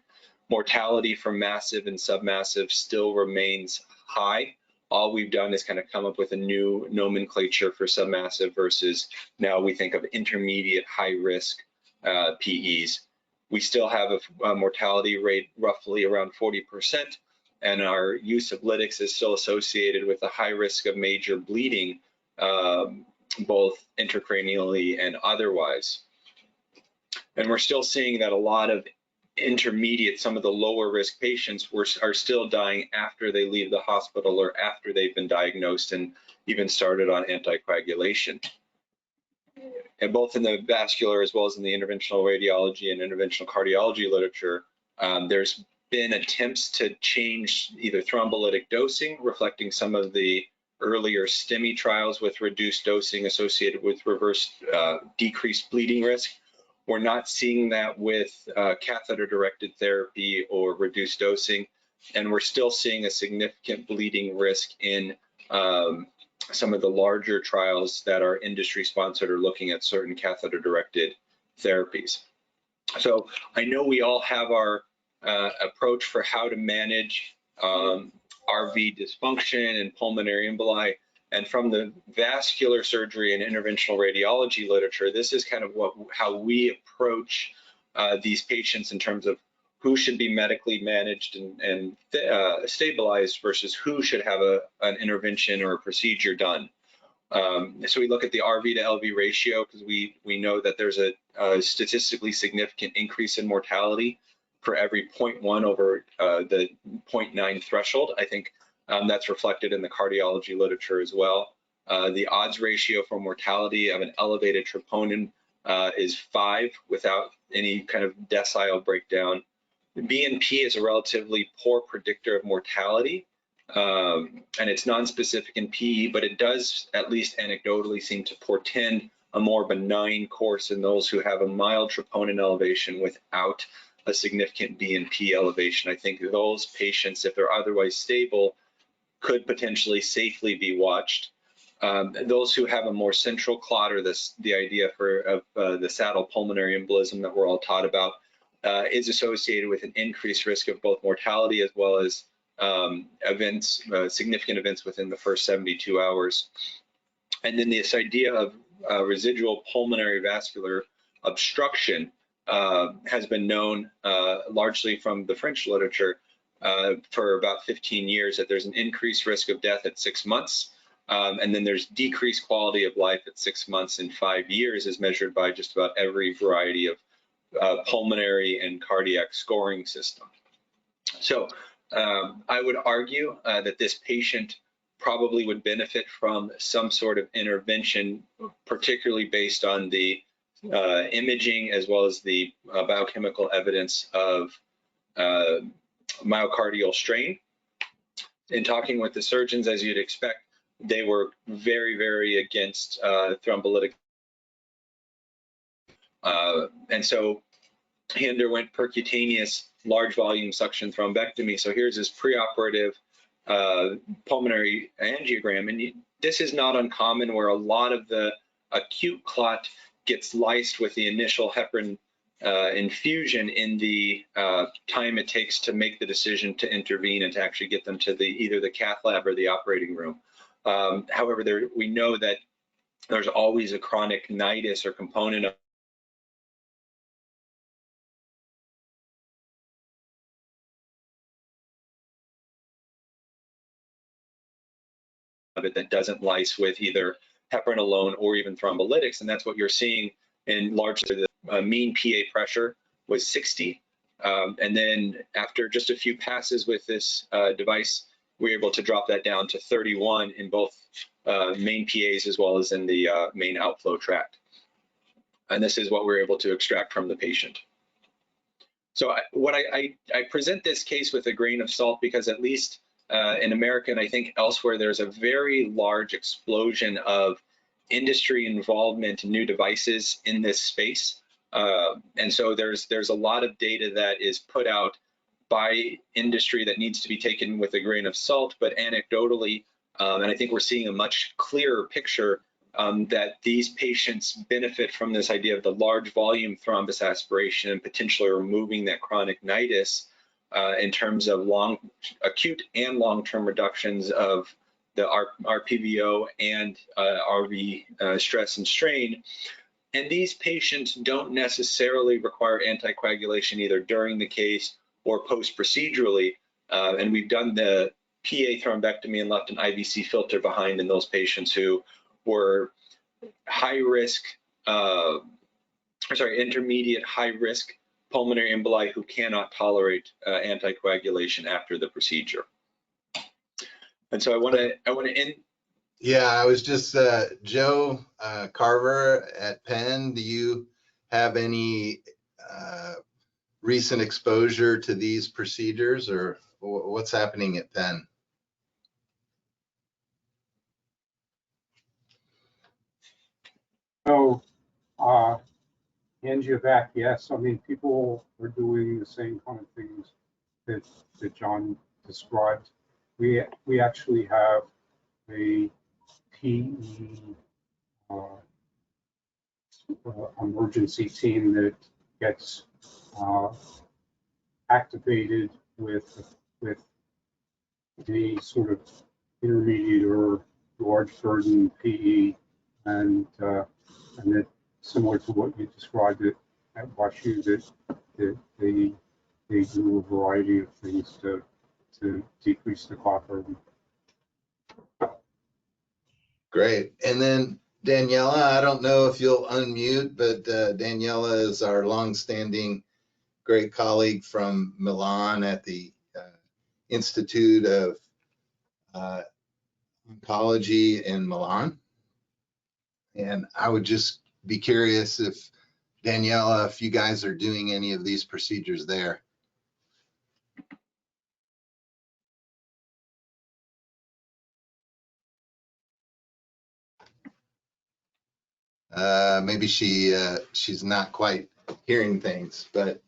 Mortality from massive and submassive still remains high. All we've done is kind of come up with a new nomenclature for submassive versus now we think of intermediate high risk PEs. We still have a mortality rate roughly around 40%, and our use of lytics is still associated with a high risk of major bleeding, both intracranially and otherwise. And we're still seeing that a lot of intermediate, some of the lower risk patients are still dying after they leave the hospital or after they've been diagnosed and even started on anticoagulation. And both in the vascular as well as in the interventional radiology and interventional cardiology literature, there's been attempts to change either thrombolytic dosing, reflecting some of the earlier STEMI trials with reduced dosing associated with decreased bleeding risk. We're not seeing that with catheter-directed therapy or reduced dosing, and we're still seeing a significant bleeding risk in some of the larger trials that are industry-sponsored or looking at certain catheter-directed therapies. So I know we all have our approach for how to manage RV dysfunction and pulmonary emboli. And from the vascular surgery and interventional radiology literature, this is kind of how we approach these patients in terms of who should be medically managed and stabilized versus who should have an intervention or a procedure done. So we look at the RV to LV ratio because we know that there's a statistically significant increase in mortality for every 0.1 over the 0.9 threshold. I think that's reflected in the cardiology literature as well. The odds ratio for mortality of an elevated troponin is 5 without any kind of decile breakdown. BNP is a relatively poor predictor of mortality, and it's non-specific in PE, but it does at least anecdotally seem to portend a more benign course in those who have a mild troponin elevation without a significant BNP elevation. I think those patients, if they're otherwise stable, could potentially safely be watched. Those who have a more central clot, or the idea of the saddle pulmonary embolism that we're all taught about, is associated with an increased risk of both mortality as well as significant events within the first 72 hours. And then this idea of residual pulmonary vascular obstruction has been known largely from the French literature for about 15 years, that there's an increased risk of death at 6 months. And then there's decreased quality of life at 6 months and 5 years, as measured by just about every variety of pulmonary and cardiac scoring system. So I would argue that this patient probably would benefit from some sort of intervention, particularly based on the imaging as well as the biochemical evidence of myocardial strain. In talking with the surgeons, as you'd expect, they were very, very against thrombolytic. And so he underwent percutaneous large volume suction thrombectomy. So here's his preoperative pulmonary angiogram. And this is not uncommon, where a lot of the acute clot gets lysed with the initial heparin infusion in the time it takes to make the decision to intervene and to actually get them to either the cath lab or the operating room. However, we know that there's always a chronic nidus or component of it that doesn't lyse with either heparin alone or even thrombolytics, and that's what you're seeing in largely the mean PA pressure was 60. And then after just a few passes with this device, we were able to drop that down to 31 in both main PAs as well as in the main outflow tract. And this is what we're able to extract from the patient. So I present this case with a grain of salt because at least in America, and I think elsewhere, there's a very large explosion of industry involvement in new devices in this space. And so there's a lot of data that is put out by industry that needs to be taken with a grain of salt, but anecdotally, and I think we're seeing a much clearer picture that these patients benefit from this idea of the large volume thrombus aspiration and potentially removing that chronic nidus in terms of acute and long-term reductions of the RPVO and RV stress and strain. And these patients don't necessarily require anticoagulation either during the case or post-procedurally. And we've done the PA thrombectomy and left an IVC filter behind in those patients who were high risk intermediate high risk pulmonary emboli who cannot tolerate anticoagulation after the procedure. And so I want to end. Yeah, I was just Joe Carver at Penn. Do you have any recent exposure to these procedures, or what's happening at Penn? So, Angiovac, yes. I mean, people are doing the same kind of things that John described. We actually have a PE emergency team that gets activated with any sort of intermediate or large burden PE, and that similar to what you described it at WashU, that they do a variety of things to decrease the clot burden. Great. And then Daniela, I don't know if you'll unmute, but Daniela is our longstanding great colleague from Milan at the Institute of Oncology in Milan. And I would just be curious if, Daniela, if you guys are doing any of these procedures there. Maybe she's not quite hearing things, but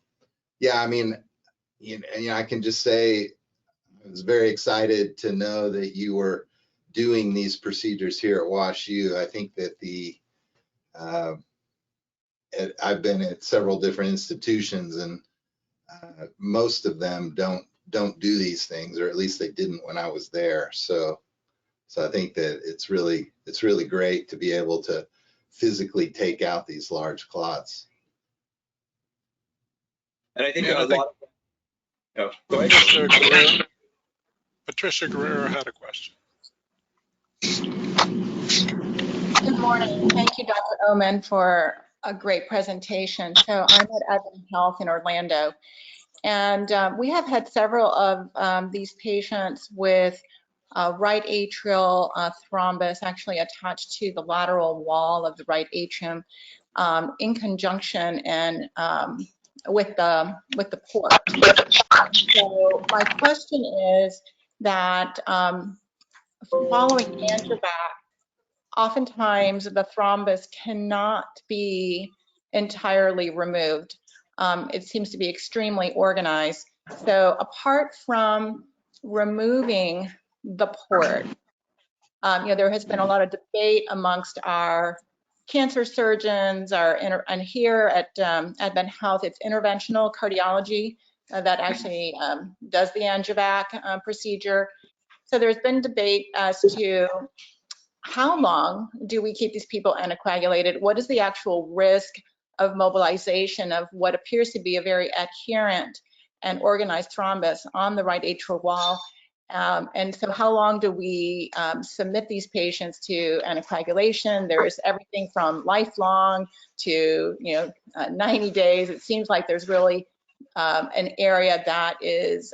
yeah, I mean, you know, I can just say I was very excited to know that you were doing these procedures here at WashU. I think that I've been at several different institutions, and most of them don't do these things, or at least they didn't when I was there. So I think that it's really great to be able to physically take out these large clots. And I think Yeah, go ahead. Patricia Guerrero had a question. Good morning. Thank you, Dr. Ohman, for a great presentation. So I'm at Advent Health in Orlando, and we have had several of these patients with right atrial thrombus actually attached to the lateral wall of the right atrium in conjunction and with the port. So my question is that following Angiovac, oftentimes the thrombus cannot be entirely removed. It seems to be extremely organized. So apart from removing the port, you know, there has been a lot of debate amongst our cancer surgeons, and here at Advent Health, it's interventional cardiology that actually does the Angiovac procedure. So there's been debate as to how long do we keep these people anticoagulated? What is the actual risk of mobilization of what appears to be a very adherent and organized thrombus on the right atrial wall? And so how long do we submit these patients to anticoagulation? There's everything from lifelong to 90 days. It seems like there's really an area that is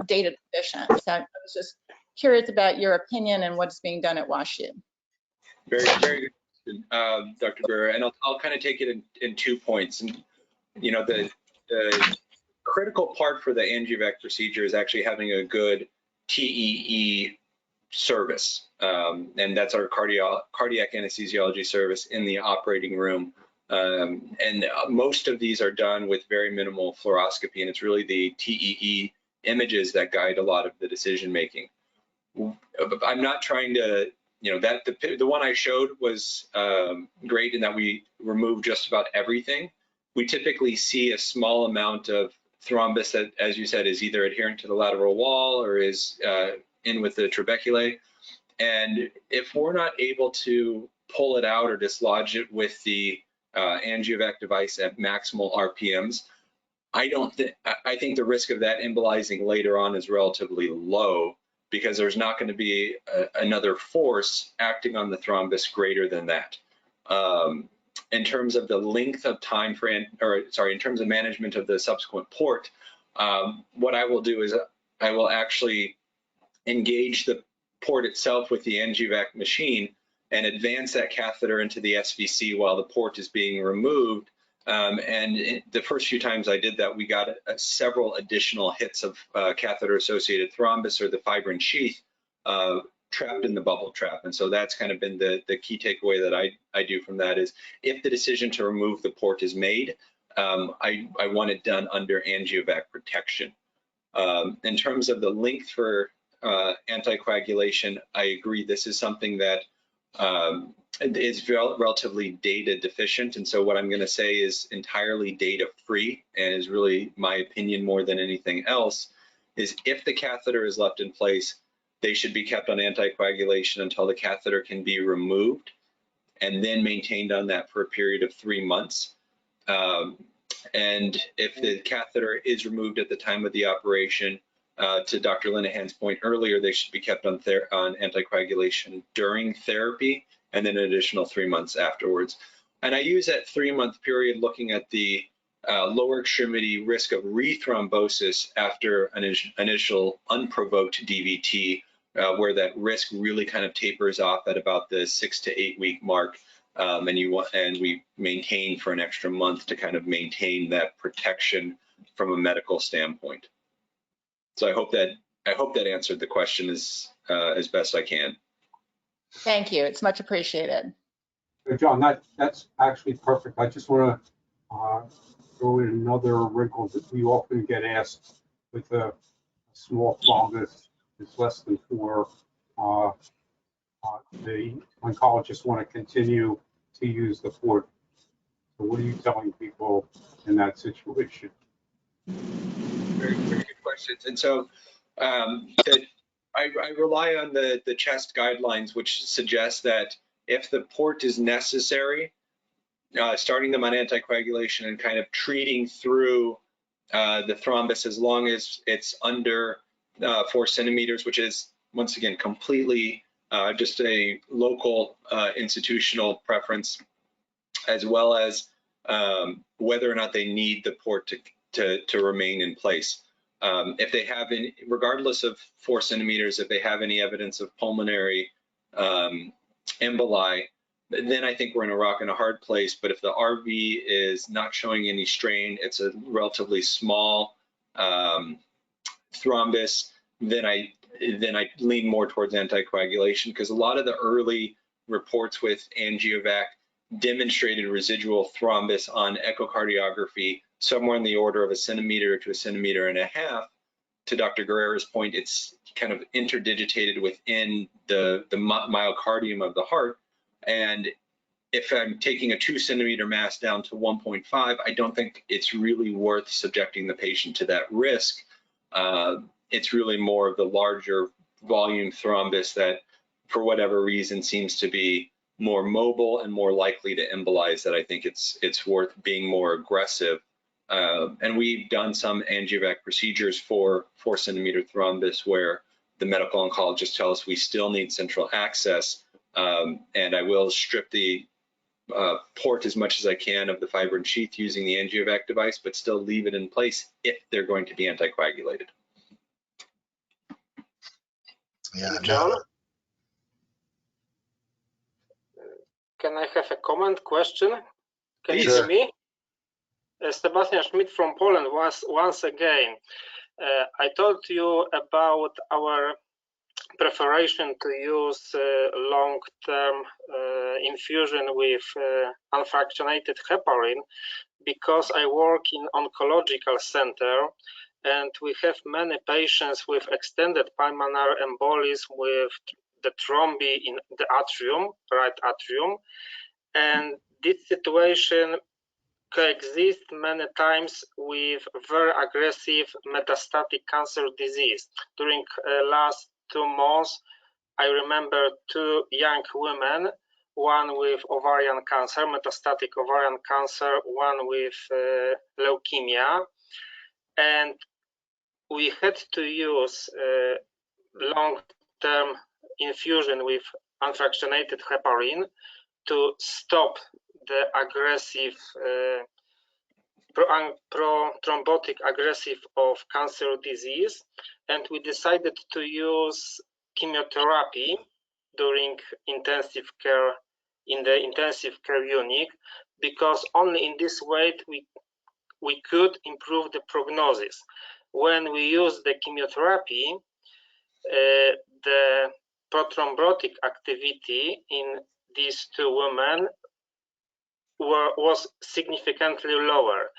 data deficient. So I was just curious about your opinion and what's being done at WashU. Very, very good, Dr. Guerrero, and I'll kind of take it in 2 points. And you know, the critical part for the Angiovac procedure is actually having a good TEE service, and that's our cardiac anesthesiology service in the operating room. And most of these are done with very minimal fluoroscopy, and it's really the TEE images that guide a lot of the decision making. I'm not trying to, you know, that the one I showed was great in that we removed just about everything. We typically see a small amount of thrombus that, as you said, is either adherent to the lateral wall or is in with the trabeculae. And if we're not able to pull it out or dislodge it with the Angiovac device at maximal RPMs, I think the risk of that embolizing later on is relatively low, because there's not going to be another force acting on the thrombus greater than that. in terms of the length of time for, in terms of management of the subsequent port, what I will do is I will actually engage the port itself with the Angiovac machine and advance that catheter into the SVC while the port is being removed. The first few times I did that, we got several additional hits of catheter-associated thrombus or the fibrin sheath trapped in the bubble trap. And so that's kind of been the key takeaway that I do from that is if the decision to remove the port is made, I want it done under Angiovac protection. In terms of the length for anticoagulation, I agree this is something that is relatively data deficient. And so what I'm going to say is entirely data free and is really my opinion more than anything else is if the catheter is left in place, they should be kept on anticoagulation until the catheter can be removed and then maintained on that for a period of 3 months. And if the catheter is removed at the time of the operation, to Dr. Linehan's point earlier, they should be kept on anticoagulation during therapy and then an additional 3 months afterwards. And I use that 3-month period looking at the lower extremity risk of rethrombosis after an initial unprovoked DVT, where that risk really kind of tapers off at about the 6 to 8 week mark. And we maintain for an extra month to kind of maintain that protection from a medical standpoint. So I hope that answered the question as best I can. Thank you. It's much appreciated. John, that's actually perfect. I just want to throw in another wrinkle that we often get asked with a small thrombus that's less than 4. The oncologists want to continue to use the port. So what are you telling people in that situation? Very good questions. And so I rely on the CHEST guidelines, which suggest that if the port is necessary, starting them on anticoagulation and kind of treating through the thrombus as long as it's under 4 centimeters, which is, once again, completely just a local institutional preference, as well as whether or not they need the port to remain in place. If they have any, regardless of 4 centimeters, if they have any evidence of pulmonary emboli, then I think we're in a rock and a hard place. But if the RV is not showing any strain, it's a relatively small thrombus, then I lean more towards anticoagulation, because a lot of the early reports with Angiovac demonstrated residual thrombus on echocardiography somewhere in the order of 1 centimeter to 1.5 centimeters. To Dr. Guerrera's point, it's kind of interdigitated within the myocardium of the heart. And if I'm taking a 2 centimeter mass down to 1.5, I don't think it's really worth subjecting the patient to that risk. It's really more of the larger volume thrombus that, for whatever reason, seems to be more mobile and more likely to embolize, that I think it's worth being more aggressive. And we've done some Angiovac procedures for 4 centimeter thrombus where the medical oncologists tell us we still need central access, and I will strip the port as much as I can of the fibrin sheath using the Angiovac device, but still leave it in place if they're going to be anticoagulated. Yeah, John? Can I have a comment, question? Can you hear me? Sebastian Schmidt from Poland once again. I told you about our preparation to use long-term infusion with unfractionated heparin because I work in oncological center, and we have many patients with extended pulmonary embolism with the thrombi in the atrium, right atrium, and this situation coexist many times with very aggressive metastatic cancer disease. During last 2 months, I remember 2 young women, one with ovarian cancer, metastatic ovarian cancer, one with leukemia, and we had to use long-term infusion with unfractionated heparin to stop the aggressive pro-thrombotic aggressive of cancer disease, and we decided to use chemotherapy during intensive care in the intensive care unit, because only in this way we could improve the prognosis. When we use the chemotherapy, the prothrombotic activity in these two women was significantly lower.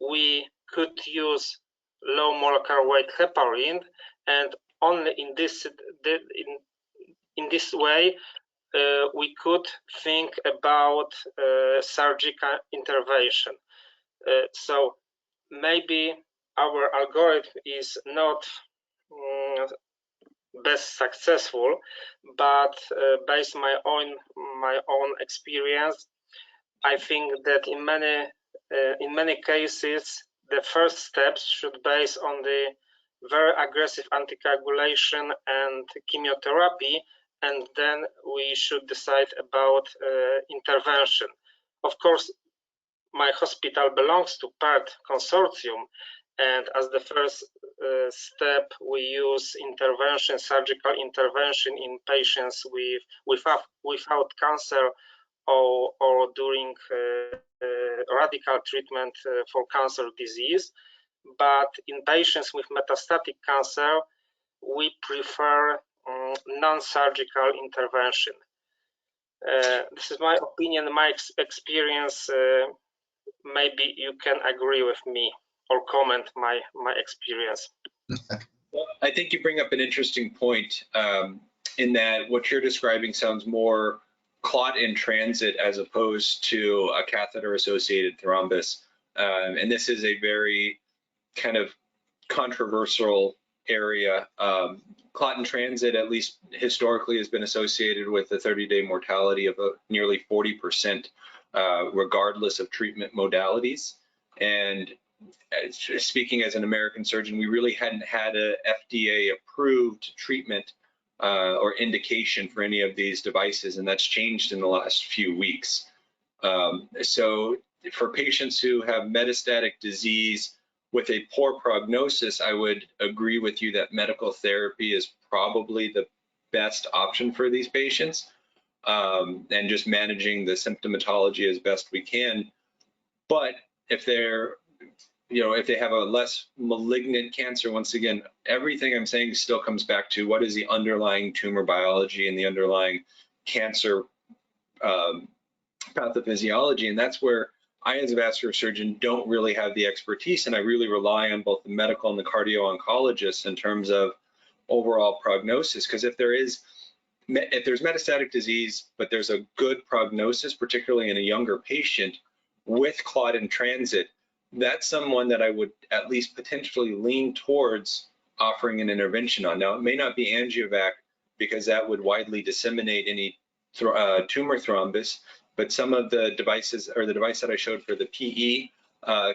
We could use low molecular weight heparin, and only in this way we could think about surgical intervention. So maybe our algorithm is not best successful, but based on my own experience, I think that in many cases the first steps should base on the very aggressive anticoagulation and chemotherapy, and then we should decide about intervention. Of course, my hospital belongs to PERT consortium, and as the first step, we use intervention, surgical intervention in patients without cancer or during radical treatment for cancer disease. But in patients with metastatic cancer, we prefer non-surgical intervention. This is my opinion, my experience. Maybe you can agree with me or comment my experience. Well, I think you bring up an interesting point in that what you're describing sounds more clot in transit as opposed to a catheter-associated thrombus. And this is a very kind of controversial area. Clot in transit, at least historically, has been associated with a 30-day mortality of nearly 40%, regardless of treatment modalities. And speaking as an American surgeon, we really hadn't had a FDA-approved treatment or indication for any of these devices, and that's changed in the last few weeks. So for patients who have metastatic disease with a poor prognosis, I would agree with you that medical therapy is probably the best option for these patients, and just managing the symptomatology as best we can. But if if they have a less malignant cancer, once again, everything I'm saying still comes back to what is the underlying tumor biology and the underlying cancer pathophysiology. And that's where I, as a vascular surgeon, don't really have the expertise, and I really rely on both the medical and the cardio-oncologists in terms of overall prognosis. Because if there's metastatic disease, but there's a good prognosis, particularly in a younger patient with clot in transit, that's someone that I would at least potentially lean towards offering an intervention on. Now, it may not be angiovac because that would widely disseminate any tumor thrombus, but some of the devices, or the device that I showed for the PE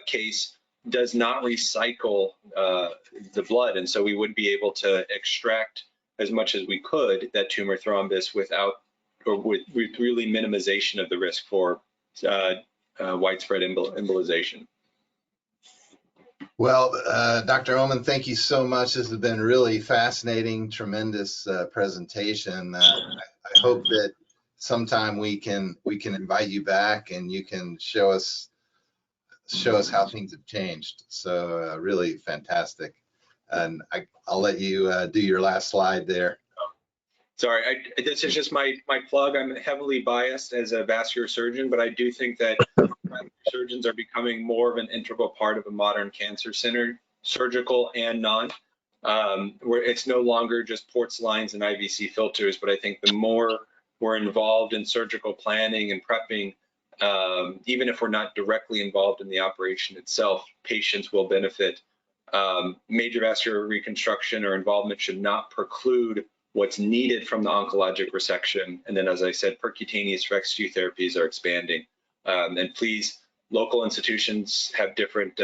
case, does not recycle the blood. And so we would be able to extract as much as we could that tumor thrombus with really minimization of the risk for widespread embolization. Well, Dr. Ohman, thank you so much. This has been really fascinating, tremendous presentation. I hope that sometime we can invite you back and you can show us how things have changed. So really fantastic. And I'll let you do your last slide there. Sorry, this is just my plug. I'm heavily biased as a vascular surgeon, but I do think that surgeons are becoming more of an integral part of a modern cancer center, surgical and non, where it's no longer just ports, lines, and IVC filters, but I think the more we're involved in surgical planning and prepping, even if we're not directly involved in the operation itself, patients will benefit. Major vascular reconstruction or involvement should not preclude what's needed from the oncologic resection. And then, as I said, percutaneous rescue therapies are expanding. And please, local institutions have different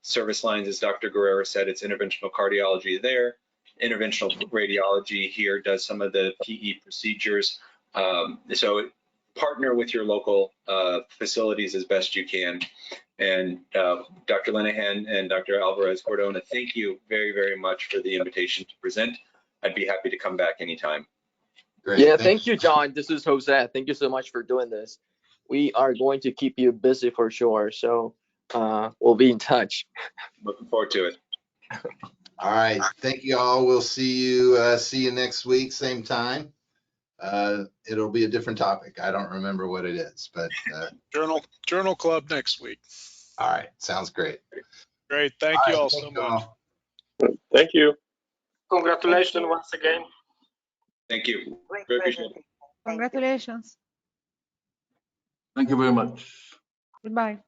service lines. As Dr. Guerrero said, it's interventional cardiology there. Interventional radiology here does some of the PE procedures. So partner with your local facilities as best you can. And Dr. Linehan and Dr. Alvarez-Cordona, thank you very, very much for the invitation to present. I'd be happy to come back anytime. Great. Yeah, thank you, John. This is Jose. Thank you so much for doing this. We are going to keep you busy for sure. So we'll be in touch. Looking forward to it. All right. Thank you all. We'll see you next week, same time. It'll be a different topic. I don't remember what it is, but Journal Club next week. all right. Sounds great. Great. Thank you all so much. Thank you. Congratulations once again. Thank you. Great Very appreciate it. presentation. Congratulations. Thank you very much. Goodbye.